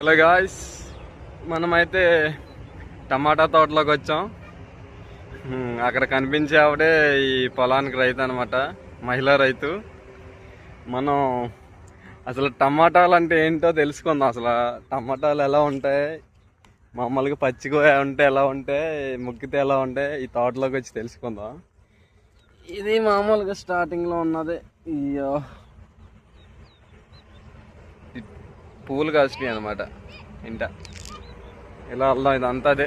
Hello guys, మనమైతే టమాటా తోటలోకి వచ్చాం. అక్కడ కనిపించే ఆవిడే ఈ పొలానికి రైతు అనమాట, మహిళా రైతు. మనం అసలు టమాటాలు అంటే ఏంటో తెలుసుకుందాం. అసలు టమాటాలు ఎలా ఉంటాయి, మామూలుగా పచ్చిగా ఉంటే ఎలా ఉంటాయి, ముగ్గితే ఎలా ఉంటాయి, ఈ తోటలోకి వచ్చి తెలుసుకుందాం. ఇది మామూలుగా స్టార్టింగ్లో ఉన్నది. అయ్యో, పూలు కాసినాయి అనమాట. ఇంట ఇలా వెళ్దాం. ఇదంతా అదే.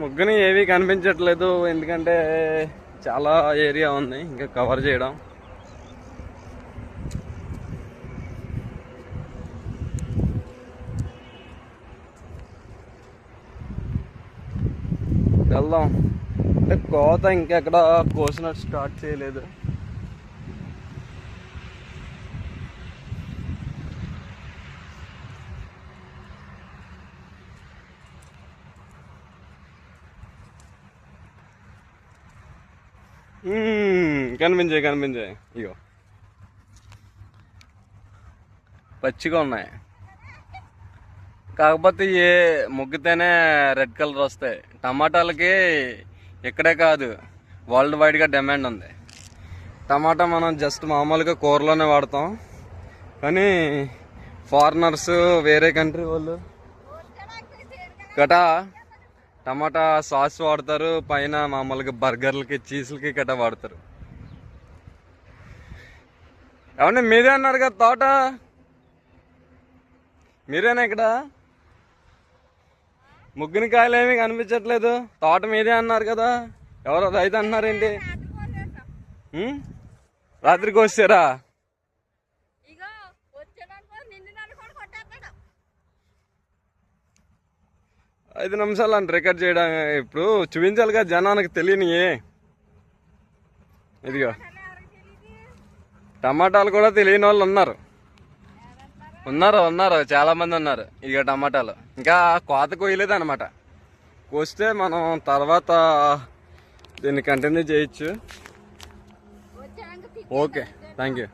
ముగ్గుని ఏవి కనిపించట్లేదు, ఎందుకంటే చాలా ఏరియా ఉంది ఇంకా కవర్ చేయడం. వెళ్దాం. అంటే కోత ఇంకెక్కడ కోసినట్టు స్టార్ట్ చేయలేదు. కనిపించాయి. ఇగో పచ్చిగా ఉన్నాయి. కాకపోతే ఏ ముగ్గితేనే రెడ్ కలర్ వస్తాయి. టమాటాలకి ఇక్కడే కాదు, వరల్డ్ వైడ్గా డిమాండ్ ఉంది. టమాటా మనం జస్ట్ మామూలుగా కూరలోనే వాడతాం, కానీ ఫారినర్స్, వేరే కంట్రీ వాళ్ళు గటా టమాటా సాస్ వాడతారు. పైన మామూలుగా బర్గర్లకి, చీజ్లకి గటా వాడతారు. ఏమండి, మీరే అన్నారు కదా తోట? మీరేనా ఇక్కడ? ముగ్గుని కాయలు ఏమీ కనిపించట్లేదు. తోట మీదే అన్నారు కదా, ఎవరో రైతు అంటున్నారేంటి? రాత్రికి వచ్చారా? 5 నిమిషాలు అని రికార్డ్ చేయడం ఇప్పుడు చూపించాలి కదా జనానికి తెలియని. ఇదిగో టమాటాలు కూడా తెలియని వాళ్ళు ఉన్నారు చాలా మంది ఉన్నారు. ఇక టమాటాలు ఇంకా కోత కోయలేదు అనమాట. కోస్తే మనం తర్వాత దీన్ని కంటిన్యూ చేయొచ్చు. Okay, thank you.